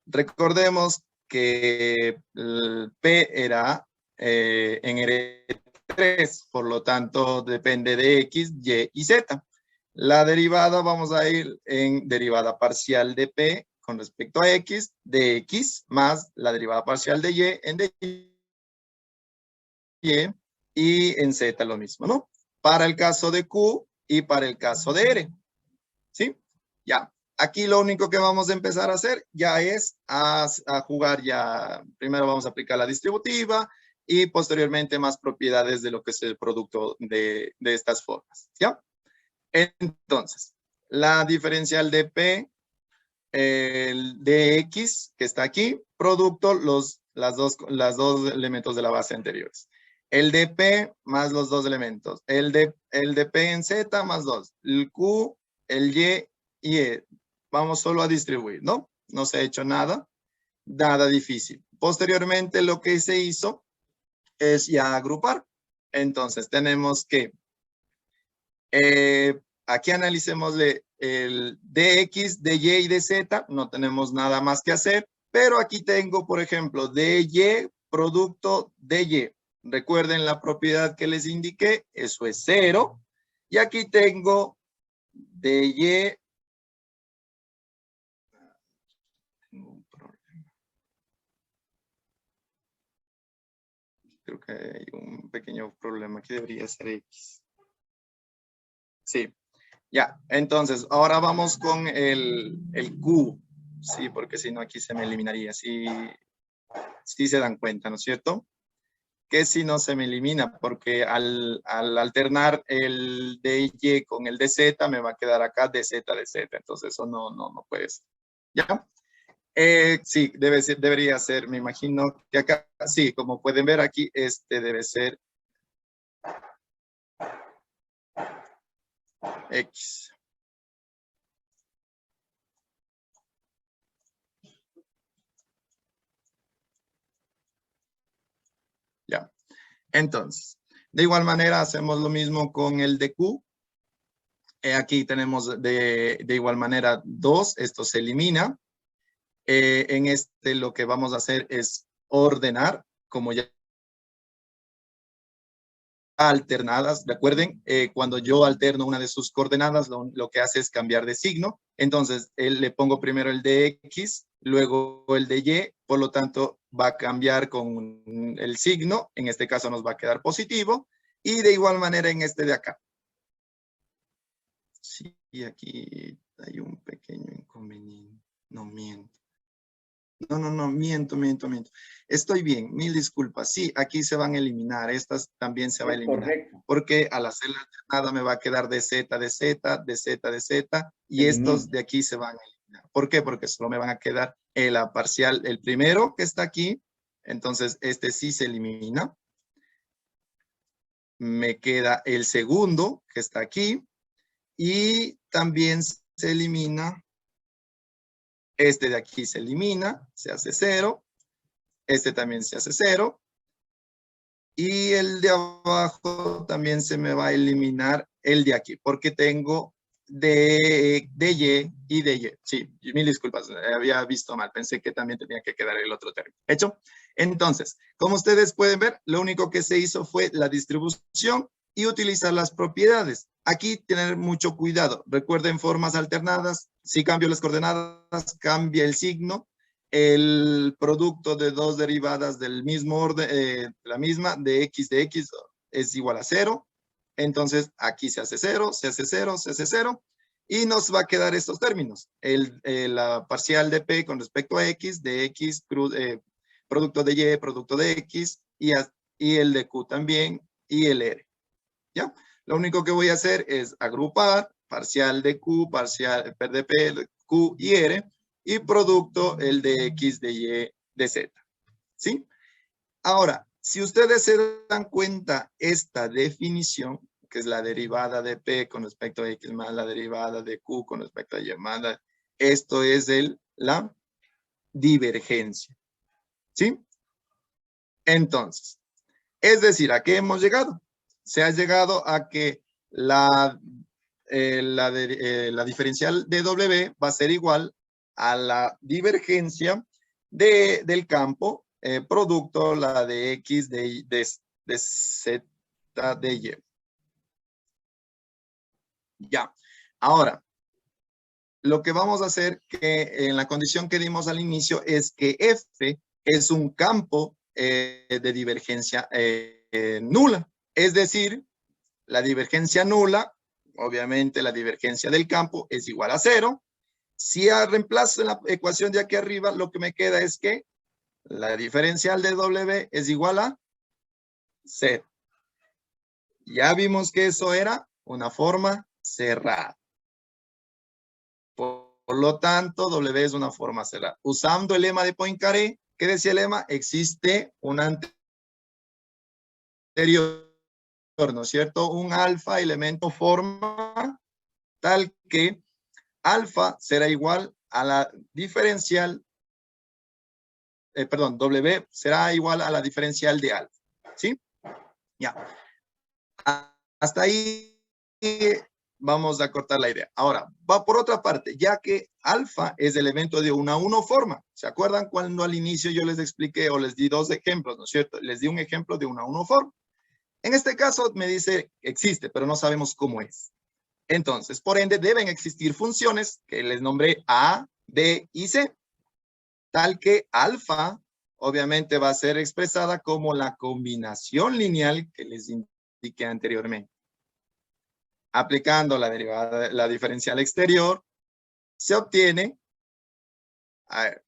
recordemos que el P era en R3, por lo tanto depende de X, Y y Z. La derivada vamos a ir en derivada parcial de P con respecto a X, de X, más la derivada parcial de Y en de Y, y en Z lo mismo, ¿no? Para el caso de Q y para el caso de R, ¿sí? Ya, aquí lo único que vamos a empezar a hacer ya es a jugar ya, primero vamos a aplicar la distributiva y posteriormente más propiedades de lo que es el producto de estas formas, ¿ya? Entonces, la diferencial de P, el de X, que está aquí, producto los dos elementos de la base anteriores. El de P más los dos elementos. El de P en Z más 2. El Q, el Y y E. Vamos solo a distribuir, ¿no? No se ha hecho nada difícil. Posteriormente, lo que se hizo es ya agrupar. Entonces, tenemos que aquí analicémosle el dx, dy y dz, no tenemos nada más que hacer, pero aquí tengo, por ejemplo, dy producto dy. Recuerden la propiedad que les indiqué, eso es 0. Y aquí tengo dy. Tengo un problema. Creo que hay un pequeño problema, aquí debería ser x. Sí, ya, entonces, ahora vamos con el Q, sí, porque si no aquí se me eliminaría, sí se dan cuenta, ¿no es cierto? que si no se me elimina, porque al alternar el DY con el DZ, me va a quedar acá DZ. Entonces eso no puede ser. ¿Ya? Sí, debería ser, me imagino que acá, sí, como pueden ver aquí, debe ser X. Ya. Entonces, de igual manera hacemos lo mismo con el de Q. Aquí tenemos de igual manera 2, esto se elimina. En lo que vamos a hacer es ordenar, como ya alternadas. Recuerden, cuando yo alterno una de sus coordenadas, lo que hace es cambiar de signo. Entonces, le pongo primero el de X, luego el de Y, por lo tanto, va a cambiar con el signo. En este caso nos va a quedar positivo. Y de igual manera en este de acá. Sí, aquí hay un pequeño inconveniente. No miento. No, miento. Estoy bien, mil disculpas. Sí, aquí se van a eliminar, estas también se va a Es eliminar. correcto. Porque al hacer la alternada me va a quedar de Z, y Se estos elimina. de aquí se van a eliminar. ¿Por qué? Porque solo me van a quedar la parcial, el primero que está aquí, entonces este sí se elimina. Me queda el segundo que está aquí, y también se elimina. Este de aquí se elimina, se hace 0. Este también se hace 0. Y el de abajo también se me va a eliminar el de aquí, porque tengo de Y y de Y. Sí, mil disculpas, había visto mal. Pensé que también tenía que quedar el otro término. ¿Hecho? Entonces, como ustedes pueden ver, lo único que se hizo fue la distribución y utilizar las propiedades. Aquí tener mucho cuidado. Recuerden formas alternadas. Si cambio las coordenadas, cambia el signo. El producto de dos derivadas del mismo orden, la misma, de x es igual a 0. Entonces, aquí se hace 0, se hace 0, se hace 0. Y nos va a quedar estos términos. La parcial de P con respecto a X, de X, producto de Y, producto de X, y el de Q también, y el R. ¿Ya? Lo único que voy a hacer es agrupar parcial de Q, parcial de P, de Q y R, y producto el de X, de Y, de Z. ¿Sí? Ahora, si ustedes se dan cuenta, esta definición, que es la derivada de P con respecto a X más la derivada de Q con respecto a Y más esto es la divergencia. ¿Sí? Entonces, es decir, ¿a qué hemos llegado? Se ha llegado a que la diferencial de W va a ser igual a la divergencia del campo producto la de X de Z de Y. Ya. Ahora, lo que vamos a hacer que en la condición que dimos al inicio es que F es un campo de divergencia nula. Es decir, la divergencia nula, obviamente la divergencia del campo es igual a 0. Si reemplazo en la ecuación de aquí arriba, lo que me queda es que la diferencial de W es igual a 0. Ya vimos que eso era una forma cerrada. Por lo tanto, W es una forma cerrada. Usando el lema de Poincaré, ¿qué decía el lema? Existe un anterior, ¿no es cierto? Un alfa elemento forma tal que alfa será igual a la diferencial, W será igual a la diferencial de alfa. ¿Sí? Ya. Hasta ahí vamos a cortar la idea. Ahora, va por otra parte, ya que alfa es elemento de una 1 forma. ¿Se acuerdan cuando al inicio yo les expliqué o les di dos ejemplos, ¿no es cierto? Les di un ejemplo de una 1 forma. En este caso me dice existe, pero no sabemos cómo es. Entonces, por ende, deben existir funciones que les nombré A, B y C, tal que alfa obviamente va a ser expresada como la combinación lineal que les indiqué anteriormente. Aplicando la derivada, la diferencial exterior, se obtiene, a ver,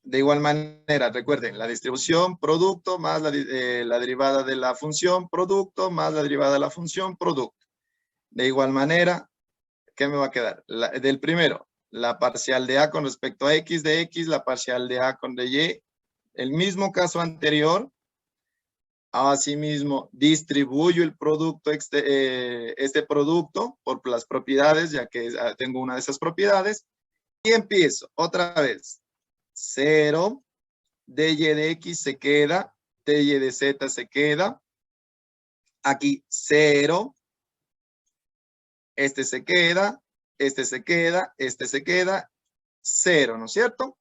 De igual manera, recuerden, la distribución producto más la derivada de la función producto más la derivada de la función producto. De igual manera, ¿qué me va a quedar? Del primero, la parcial de A con respecto a X de X, la parcial de A con de Y. El mismo caso anterior. Asimismo, distribuyo el producto, este producto por las propiedades, ya que tengo una de esas propiedades. Y empiezo otra vez. 0, dy de X se queda, dy de Z se queda. Aquí 0. Este se queda, este se queda, este se queda. 0, ¿no es cierto?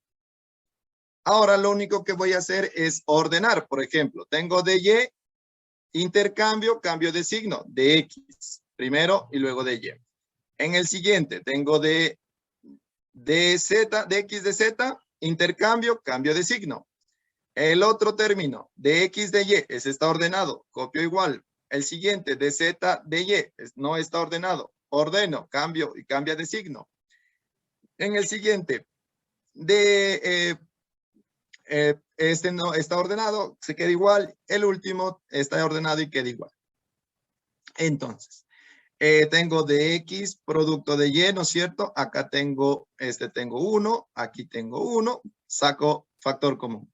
Ahora lo único que voy a hacer es ordenar. Por ejemplo, tengo dy, intercambio, cambio de signo, de X, primero y luego de Y. En el siguiente tengo de Z, de X de Z, intercambio, cambio de signo. El otro término, de X de Y, ese está ordenado, copio igual. El siguiente, de Z de Y, no está ordenado, ordeno, cambio y cambia de signo. En el siguiente, este no está ordenado, se queda igual. El último está ordenado y queda igual. Entonces, tengo de X, producto de Y, ¿no es cierto? Acá tengo 1, aquí tengo 1, saco factor común.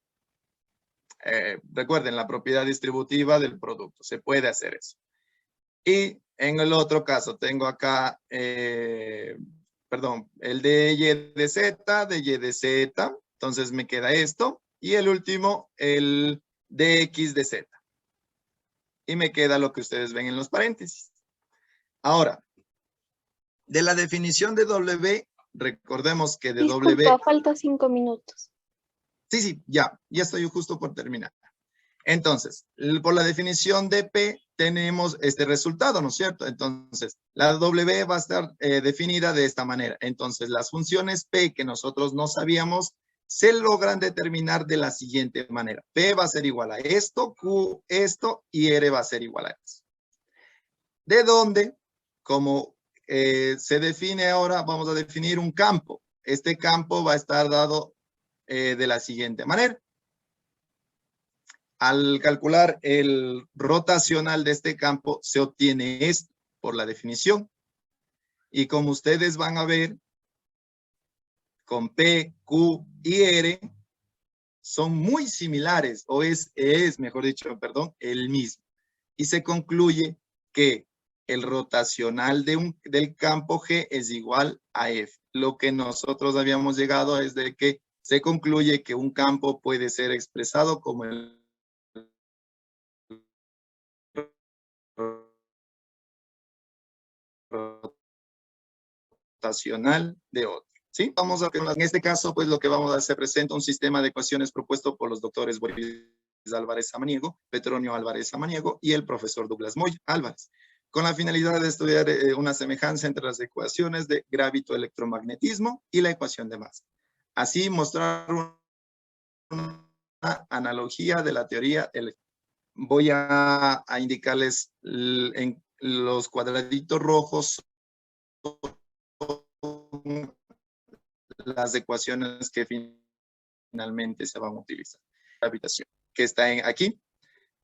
Recuerden la propiedad distributiva del producto, se puede hacer eso. Y en el otro caso tengo acá, perdón, el de Y de Z, de Y de Z, entonces me queda esto. Y el último, el de X de Z. Y me queda lo que ustedes ven en los paréntesis. Ahora, de la definición de W, recordemos que de Disculpa, W... falta 5 minutos. Sí, ya estoy justo por terminar. Entonces, por la definición de P tenemos este resultado, ¿no es cierto? Entonces, la W va a estar definida de esta manera. Entonces, las funciones P que nosotros no sabíamos se logran determinar de la siguiente manera. P va a ser igual a esto, Q esto y R va a ser igual a esto. ¿De dónde? Como se define ahora, vamos a definir un campo. Este campo va a estar dado de la siguiente manera. Al calcular el rotacional de este campo, se obtiene esto por la definición. Y como ustedes van a ver, con P, Q y R, son muy similares, o es mejor dicho, perdón, el mismo. Y se concluye que el rotacional del campo G es igual a F. Lo que nosotros habíamos llegado es de que se concluye que un campo puede ser expresado como el rotacional de otro. ¿Sí? Vamos a ver, en este caso, pues lo que vamos a hacer, presenta un sistema de ecuaciones propuesto por los doctores Boris Álvarez Samaniego, Petronio Álvarez Samaniego y el profesor Douglas Moya Álvarez, con la finalidad de estudiar una semejanza entre las ecuaciones de gravitoelectromagnetismo y la ecuación de masa. Así, mostrar una analogía de la teoría eléctrica. Voy a indicarles en los cuadraditos rojos las ecuaciones que finalmente se van a utilizar. Gravitación, que está aquí.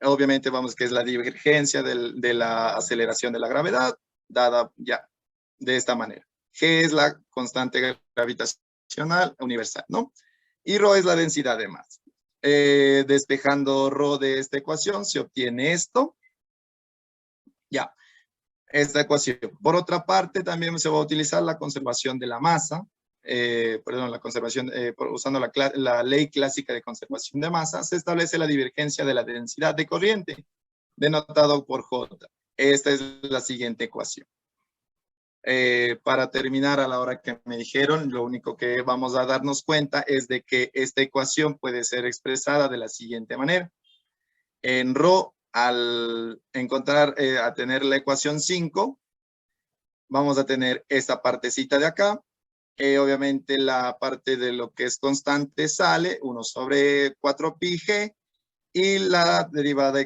Obviamente vamos que es la divergencia de la aceleración de la gravedad, dada ya de esta manera. G es la constante gravitacional universal, ¿no? Y ρ es la densidad de masa. Despejando ρ de esta ecuación se obtiene esto. Ya, esta ecuación. Por otra parte, también se va a utilizar la conservación de la masa. La conservación, usando la ley clásica de conservación de masa, se establece la divergencia de la densidad de corriente, denotado por J. Esta es la siguiente ecuación. Para terminar, a la hora que me dijeron, lo único que vamos a darnos cuenta es de que esta ecuación puede ser expresada de la siguiente manera. En ρ, al encontrar, a tener la ecuación 5, vamos a tener esta partecita de acá. Obviamente la parte de lo que es constante sale 1 sobre 4 pi g y la derivada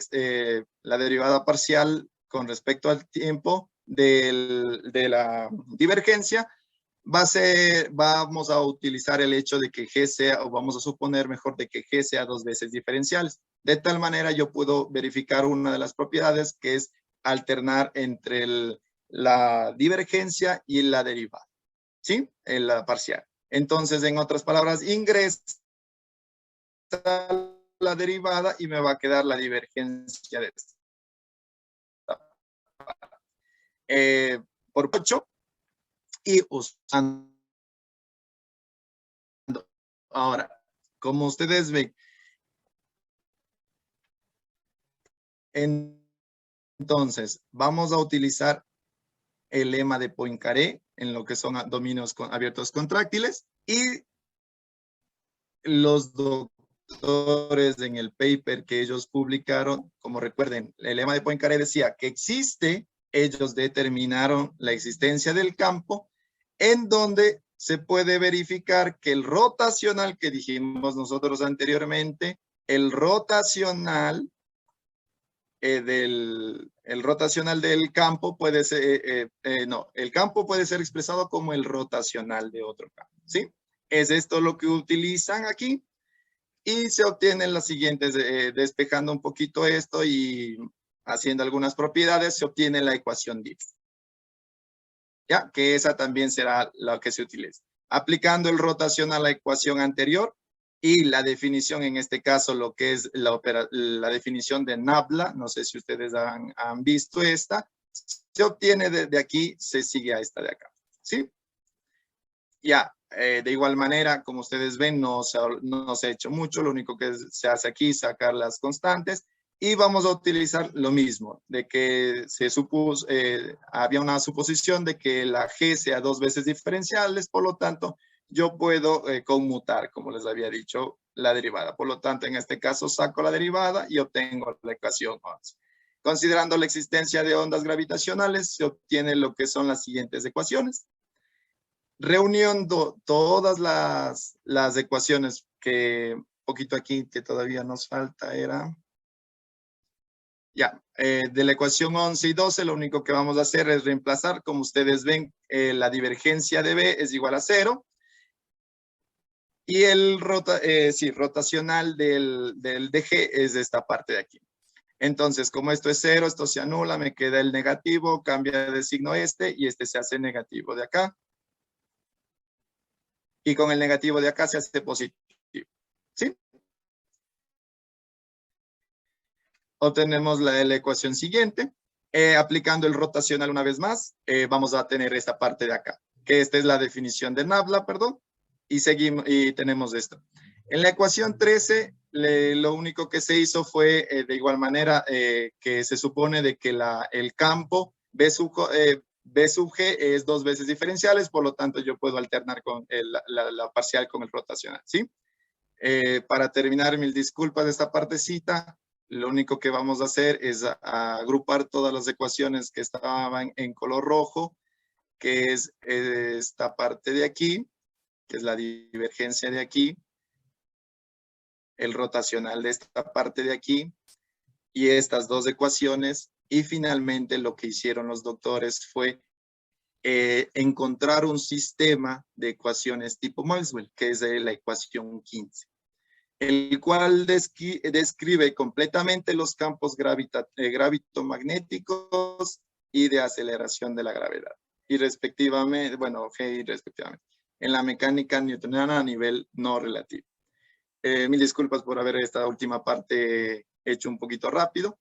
parcial con respecto al tiempo de la divergencia vamos a utilizar el hecho de que G sea, o vamos a suponer mejor de que G sea dos veces diferenciales. De tal manera yo puedo verificar una de las propiedades que es alternar entre la divergencia y la derivada, ¿sí? En la parcial. Entonces, en otras palabras, ingresa la derivada y me va a quedar la divergencia de esta. Por 8 y usando. Ahora, como ustedes ven, entonces vamos a utilizar el lema de Poincaré en lo que son dominios abiertos contráctiles y los doctores en el paper que ellos publicaron, como recuerden, el lema de Poincaré decía que existe, ellos determinaron la existencia del campo en donde se puede verificar que el rotacional que dijimos nosotros anteriormente, el rotacional el rotacional del campo puede ser, el campo puede ser expresado como el rotacional de otro campo, ¿sí? Es esto lo que utilizan aquí y se obtienen las siguientes, despejando un poquito esto y haciendo algunas propiedades, se obtiene la ecuación Diff. Ya, que esa también será la que se utilice. Aplicando el rotación a la ecuación anterior, y la definición, en este caso, lo que es la definición de Nabla, no sé si ustedes han visto esta, se obtiene de aquí, se sigue a esta de acá, ¿sí? Ya, de igual manera, como ustedes ven, no se ha hecho mucho, lo único que se hace aquí es sacar las constantes, y vamos a utilizar lo mismo, de que se supuso, había una suposición de que la G sea dos veces diferenciales, por lo tanto, yo puedo conmutar, como les había dicho, la derivada. Por lo tanto, en este caso, saco la derivada y obtengo la ecuación 11. Considerando la existencia de ondas gravitacionales, se obtiene lo que son las siguientes ecuaciones. Reuniendo todas las ecuaciones que, un poquito aquí, que todavía nos falta, era... Ya, de la ecuación 11 y 12, lo único que vamos a hacer es reemplazar, como ustedes ven, la divergencia de B es igual a 0. Y el rotacional del DG es de esta parte de aquí. Entonces, como esto es 0, esto se anula, me queda el negativo, cambia de signo y este se hace negativo de acá. Y con el negativo de acá se hace positivo. ¿Sí? Obtenemos la ecuación siguiente. Aplicando el rotacional una vez más, vamos a tener esta parte de acá, que esta es la definición de Nabla, perdón. Y seguimos, y tenemos esto. En la ecuación 13, lo único que se hizo fue, de igual manera, que se supone de que el campo B sub G es dos veces diferenciales, por lo tanto yo puedo alternar con la parcial con el rotacional, ¿sí? Para terminar, mil disculpas de esta partecita, lo único que vamos a hacer es agrupar todas las ecuaciones que estaban en color rojo, que es esta parte de aquí, que es la divergencia de aquí, el rotacional de esta parte de aquí, y estas dos ecuaciones, y finalmente lo que hicieron los doctores fue encontrar un sistema de ecuaciones tipo Maxwell, que es la ecuación 15, el cual describe completamente los campos gravitomagnéticos y de aceleración de la gravedad, y respectivamente, bueno, G respectivamente, en la mecánica newtoniana a nivel no relativo. Mil disculpas por haber esta última parte hecho un poquito rápido.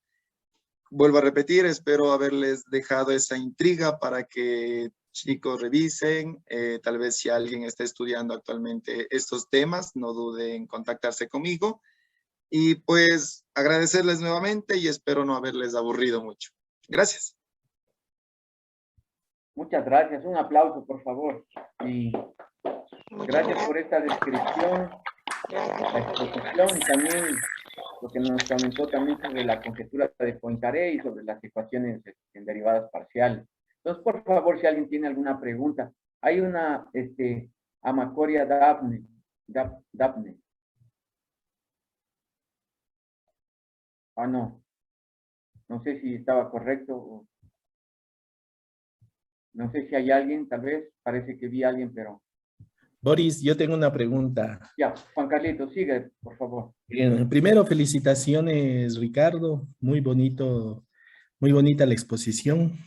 Vuelvo a repetir, espero haberles dejado esa intriga para que chicos revisen. Tal vez si alguien está estudiando actualmente estos temas, no dude en contactarse conmigo. Y pues agradecerles nuevamente y espero no haberles aburrido mucho. Gracias. Muchas gracias. Un aplauso, por favor. Y gracias por esta descripción, la exposición y también lo que nos comentó también sobre la conjetura de Poincaré y sobre las ecuaciones en derivadas parciales. Entonces, por favor, si alguien tiene alguna pregunta, hay una Amacoria Daphne. Ah, no. No sé si estaba correcto. No sé si hay alguien, tal vez, parece que vi a alguien, pero Boris, yo tengo una pregunta. ya, Juan Carlitos, sigue, por favor. Primero, felicitaciones, Ricardo. Muy bonito, muy bonita la exposición.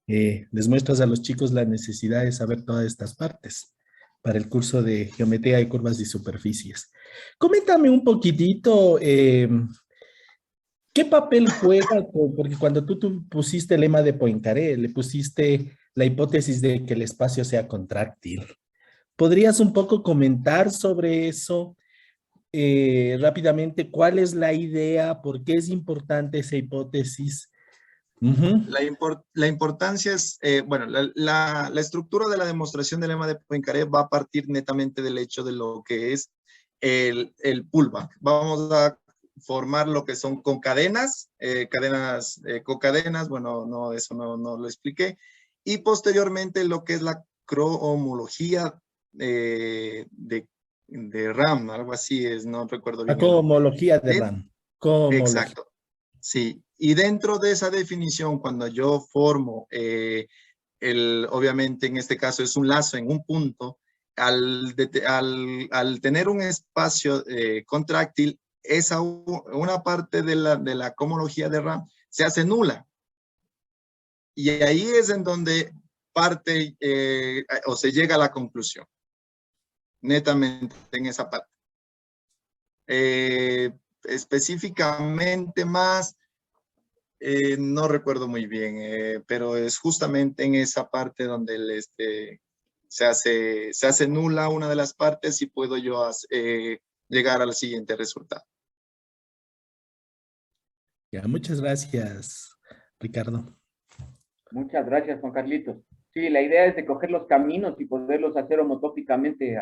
Les muestras a los chicos la necesidad de saber todas estas partes para el curso de geometría de curvas y superficies. Coméntame un poquitito, ¿qué papel juega? Porque cuando tú pusiste el lema de Poincaré, le pusiste la hipótesis de que el espacio sea contráctil. ¿Podrías un poco comentar sobre eso? Rápidamente, ¿cuál es la idea? ¿Por qué es importante esa hipótesis? Ujú. La importancia es, bueno, la estructura de la demostración del lema de Poincaré va a partir netamente del hecho de lo que es el pullback. Vamos a formar lo que son concadenas, cocadenas, bueno, no, eso no lo expliqué, y posteriormente lo que es la cohomología de RAM, algo así es, no recuerdo bien. La cohomología de el nombre. RAM. Cohomología. Exacto. Sí, y dentro de esa definición, cuando yo formo, obviamente en este caso es un lazo en un punto, al tener un espacio contráctil, una parte de la cohomología de RAM se hace nula. Y ahí es en donde parte o se llega a la conclusión, netamente en esa parte. Específicamente más, no recuerdo muy bien, pero es justamente en esa parte donde se hace nula una de las partes y puedo yo llegar al siguiente resultado. Ya, muchas gracias, Ricardo. Muchas gracias, Juan Carlitos. Sí, la idea es de coger los caminos y poderlos hacer homotópicamente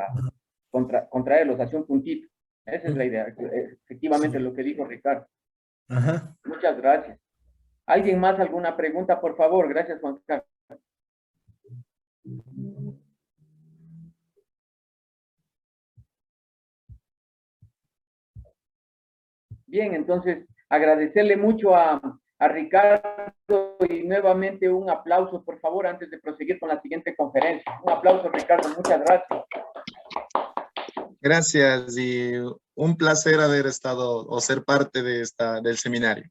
contraerlos hacia un puntito. Esa es la idea, efectivamente lo que dijo Ricardo. Ajá. Muchas gracias. ¿Alguien más alguna pregunta, por favor? Gracias, Juan Carlos. Bien, entonces agradecerle mucho a Ricardo y nuevamente un aplauso, por favor, antes de proseguir con la siguiente conferencia. Un aplauso, Ricardo, muchas gracias. Gracias y un placer haber estado o ser parte del seminario.